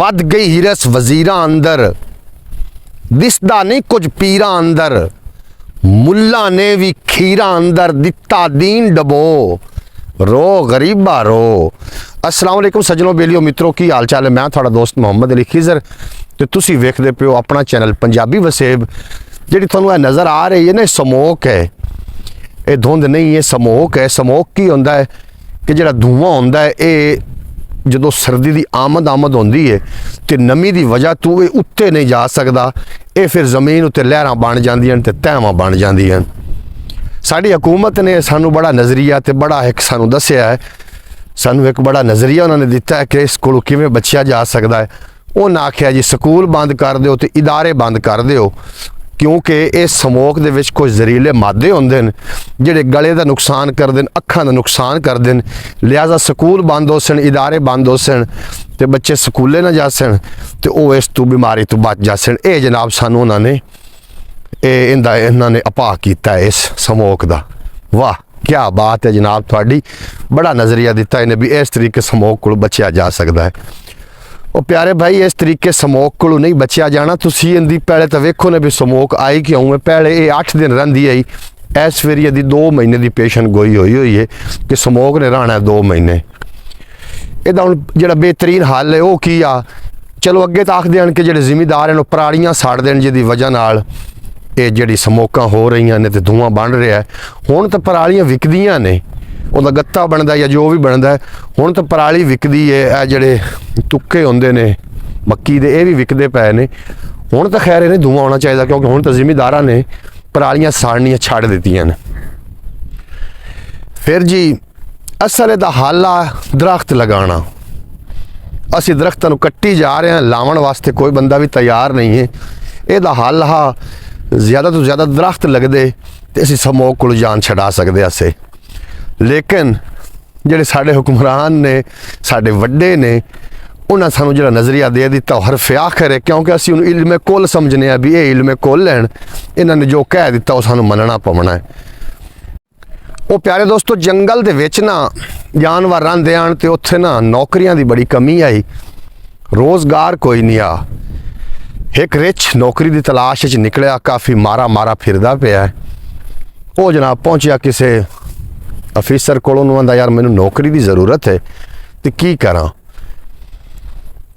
ਵੱਧ ਗਈ ਹਿਰਸ ਵਜ਼ੀਰਾਂ ਅੰਦਰ, ਦਿਸਦਾ ਨਹੀਂ ਕੁਝ ਪੀਰਾਂ ਅੰਦਰ, ਮੁੱਲਾ ਨੇ ਵੀ ਖੀਰਾਂ ਅੰਦਰ, ਦਿੱਤਾ ਦੀਨ ਡਬੋ, रो गरीबा रो। अस्सलाम वालेकुम सज्जनों बेलियो मित्रों, की हाल चाल है? मैं थोड़ा दोस्त मोहम्मद अली खिजर तो तुसी वेखदे पे हो अपना चैनल पंजाबी वसेब। जिहड़ी तुहानूं नज़र आ रही है ना, समोक है, ये धुंध नहीं है, समोक है। समोक की होंदा है कि जिहड़ा धुआं होंदा है, ये जदों सर्दी दी आमद होंदी है तो नमी की वजह तो ये उत्ते नहीं जा सकता, ये फिर जमीन उत्ते लहरां बन जांदियां ते तहवां बन जांदियां। साडी हुकूमत ने सानू बड़ा नज़रिया तो बड़ा एक सानू दस्सिया है, सानू एक बड़ा नज़रिया उन्होंने दिता है कि इस कोलों किवें बचिया जा सकता है। उन्हें आख्या जी स्कूल बंद कर दो तो इदारे बंद कर दो, क्योंकि इस समोक दे विच कुछ जहरीले मादे होंदे ने जिहड़े गले का नुकसान करदे ने, अखां दा नुकसान करदे ने। लिहाजा स्कूल बंद हो सन, इदारे बंद हो सन ते बच्चे स्कूले ना जा सन ते वो इस तू बीमारी तो बच जा सन। ये जनाब सानू उन्होंने इन्होंने अपा किया है इस समोक का। वाह क्या बात है जनाब, थोड़ी बड़ा नज़रिया दिता इन्हें भी इस तरीके समोक को बचिया जा सकता है। और प्यारे भाई, इस तरीके समोक को नहीं बचिया जाना। तुसी इनकी पहले तो वेखो ने भी समोक आई क्यों है। पहले ये 8 दिन रही आई, इस वेरी यदि 2 महीने की पेशन गोई हुई है कि समोक ने रहना है 2 महीने। यदा हुण जिहड़ा बेहतरीन हल है वो की आ, चलो अगे तो आखदे हन कि जिहड़े जिमीदार हैं परालियां साड़ देण जिहदी वजह नाल ये जिहड़ी समोकां हो रही ने तो धुआं बन रहा है। हुण तो परालियां विकदियां ने, ਉਹਦਾ ਗੱਤਾ ਬਣਦਾ ਜਾਂ ਜੋ ਵੀ ਬਣਦਾ, ਹੁਣ ਤਾਂ ਪਰਾਲੀ ਵਿਕਦੀ ਹੈ। ਇਹ ਜਿਹੜੇ ਤੁੱਕੇ ਹੁੰਦੇ ਨੇ ਮੱਕੀ ਦੇ, ਇਹ ਵੀ ਵਿਕਦੇ ਪਏ ਨੇ। ਹੁਣ ਤਾਂ ਖੈਰ ਇਹਨੇ ਧੂਆਂ ਆਉਣਾ ਚਾਹੀਦਾ, ਕਿਉਂਕਿ ਹੁਣ ਤਾਂ ਜ਼ਿਮੀਦਾਰਾਂ ਨੇ ਪਰਾਲੀਆਂ ਸਾੜਨੀਆਂ ਛੱਡ ਦਿੱਤੀਆਂ ਨੇ। ਫਿਰ ਜੀ ਅਸਲ ਇਹਦਾ ਹੱਲ ਆ ਦਰਖਤ ਲਗਾਉਣਾ। ਅਸੀਂ ਦਰਖਤਾਂ ਨੂੰ ਕੱਟੀ ਜਾ ਰਹੇ ਹਾਂ, ਲਾਉਣ ਵਾਸਤੇ ਕੋਈ ਬੰਦਾ ਵੀ ਤਿਆਰ ਨਹੀਂ ਹੈ। ਇਹਦਾ ਹੱਲ ਆ ज़्यादा तो ज़्यादा दरख्त लगते तो असी समोक को जान छड़ा सकते असे। लेकिन जिहड़े साडे हुक्मरान ने, साडे वड्डे ने, उन्हें सानू जिहड़ा नज़रिया दे दिता हरफ आखिर है, क्योंकि असी उन्हें इल्मे कुल समझने आ भी ये इल्मे कुल हैं। इन्होंने जो कह दिता वो सानू मनना पवना है। वो प्यारे दोस्तों, जंगल दे विच ना जानवर रहिंदे आन ते उत्थे ना नौकरियां दी बड़ी कमी आई, रोज़गार कोई नहीं आ। एक रिच नौकरी की तलाश च निकलिया, काफ़ी मारा फिरदा पिया। वो जनाब पहुँचा किसी अफिसर को, आंदा यार मैनू नौकरी की ज़रूरत है तो की करा।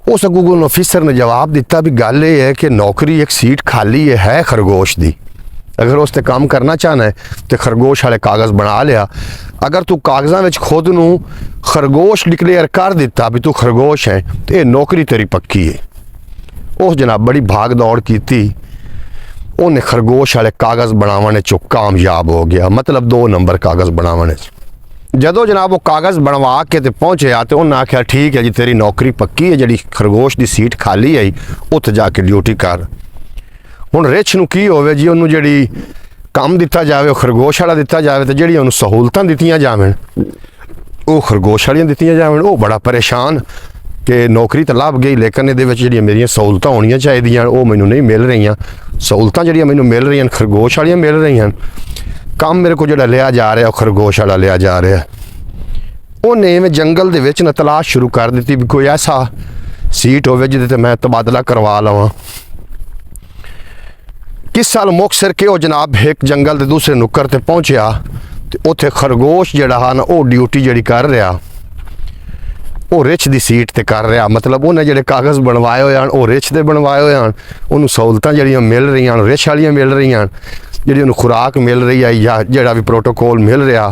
उस अगू अफिसर ने जवाब दिता भी गल ये है कि नौकरी एक सीट खाली है खरगोश की। अगर उसते काम करना चाहना है तो खरगोश वाले कागज़ बना लिया। अगर तू कागज़ों में खुद नू खरगोश डिक्लेयर कर दिता भी तू खरगोश है तो ये नौकरी तेरी पक्की है। उस जनाब बड़ी भाग दौड़ की, उन्हें खरगोश वाले कागज़ बनाने चो कामयाब हो गया, मतलब 2 नंबर कागज़ बनाने। जदों जनाब वो कागज़ बनवा के तो पहुँचे तो उन्हें आख्या ठीक है जी तेरी नौकरी पक्की है, जी खरगोश की सीट खाली आई उत्थे जाके ड्यूटी कर। हुण रिच नूं की होवे जी, उन्होंने जिहड़ी काम दिता जाए खरगोश वाला दिता जाए तो जिहड़ियां उन्हें सहूलतां दित्तियां जावन वो खरगोश वालियां दित्तियां जावन। वो बड़ा परेशान कि नौकरी तो लभ गई, लेकिन ये जिहड़ियां मेरियां सहूलतां होणियां चाहिदियां वो मैनू नहीं मिल रही। सहूलतां जिहड़ियां मैनू मिल रही खरगोश वालियां मिल रही। काम मेरे को जिहड़ा लिया जा रहा खरगोश वाला लिया जा रहा। उन्हें इवें जंगल दे विच ना तलाश शुरू कर दी भी कोई ऐसा सीट होवे जिहदे ते मैं तबादला करवा लवां। किस साल मुक्तसर के वो जनाब एक जंगल के दूसरे नुक्कर ते पहुँचा तो उत्थे खरगोश जिहड़ा हा ना वो ड्यूटी जिहड़ी कर रहा वो रिच की सीट ते कर रहा। मतलब उन्हें जिहड़े कागज़ बनवाए हुए हैं वो रिच दे बनवाए हुए हैं, उन्होंने सहूलतां जिहड़ियां मिल रही हैं रिच वालियां मिल रही हैं, जिहड़ी उन्होंने खुराक मिल रही है या जिहड़ा भी प्रोटोकॉल मिल रहा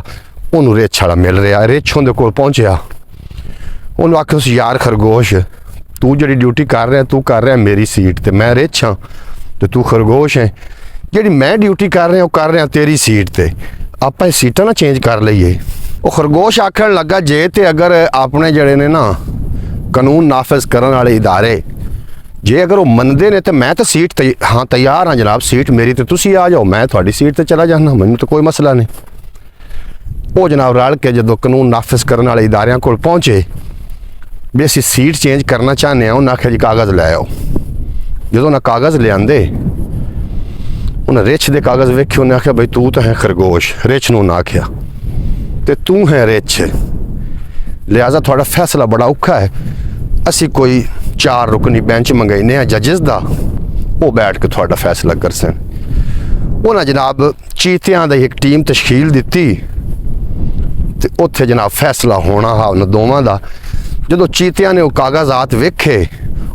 उन्होंने रिच वाला मिल रहा। रिच उहदे कोल पहुँचा, उन्होंने आख्या यार खरगोश तू जिहड़ी ड्यूटी कर रहा तू कर रहा मेरी सीट ते मैं रिच हाँ तो तू खरगोश है, जिहड़ी मैं ड्यूटी कर रहा वो कर रहा तेरी सीट ते, आपां सीटां ना चेंज कर लईए। वो खरगोश आखण लगा जे ते अगर अपने जड़े ने ना कानून नाफिज करने वाले इदारे जे अगर वो मनते ने तो मैं तो सीट हाँ तैयार हाँ जनाब, सीट मेरी तो तुसी आ जाओ, मैं थोड़ी सीट ते चला जाना, मैनू तो कोई मसला नहीं। वो जनाब रल के जो कानून नाफिज करने वाले इदारियां कोल पहुँचे भी असी सीट चेंज करना चाहते हैं, उन्हें आख्या जी कागज़ लै आओ। जो उन्हें कागज़ लिया उन्हें रिच के कागज़ वेखे, उन्हें आख्या बई तू तो है खरगोश, रिच नूं उन्हें आख्या तो तू है रिच, लिहाजा थोड़ा फैसला बड़ा औखा है। असी कोई 4 रुकनी बेंच मंगाने जजिस का, वो बैठ के थोड़ा फैसला कर सन। उन्हें जनाब चीतियां दी एक टीम तश्कील दी, तो उत्थे जनाब फैसला होना हा उन्होंने दोवां दा। जो चीतियां ने वो कागजात वेखे,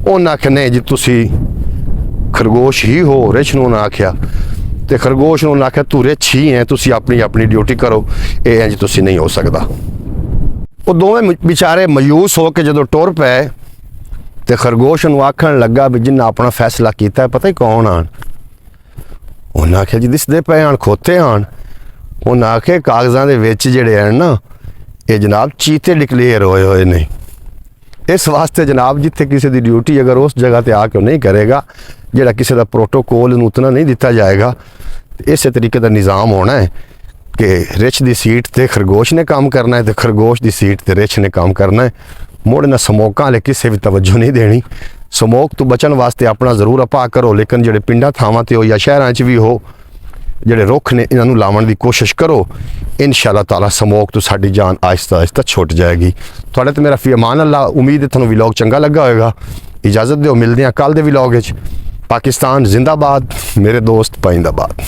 उन्हें आख्या नहीं जी तुसी खरगोश ही हो। रिछ ने उन्हें आख्या, तो खरगोश ने उन्हें आख्या तू रिछ ही है, तुसी अपनी अपनी ड्यूटी करो, ये इंज तुसी नहीं हो सकता। वो दोवें बेचारे मायूस हो के जो टुर पे, तो खरगोश नूं आखण लगा भी जिन्हें अपना फैसला किया पता ही कौन आन। उन्हें आख्या जी दिसदे पे आन, खोते आन। उन्हें आखे कागज़ां दे विच जिहड़े हैं ना, ये जनाब चीते डिकलेयर होए हुए नहीं। इस वास्ते जनाब जिथे किसी की ड्यूटी अगर उस जगह पर आके नहीं करेगा, जिहड़ा किसी का प्रोटोकॉल नूं उतना नहीं दिता जाएगा, इस तरीके का निज़ाम होना है कि रिछ की सीट ते खरगोश ने काम करना है, तो खरगोश की सीट ते रिछ ने काम करना है। मुड़ ना समोका वाले किसी भी तवज्जो नहीं देनी। समोक तो बचन वास्ते अपना जरूर अपा करो, लेकिन जेडे पिंडा थावां ते हो या शहरां च भी हो, जेडे रुख ने इन्हां नूं लावण दी कोशिश करो। इंशाअल्लाह ताला समोक तो साडी जान आहिस्ता आहिस्ता छुट जाएगी। थोड़े तो मेरा फी अमान अल्लाह, उम्मीद है तुहानूं व्लॉग चंगा लगा होएगा। इजाज़त दिओ, मिलदे हां कल दे व्लॉग विच। पाकिस्तान जिंदाबाद, मेरे दोस्त पाइंदाबाद।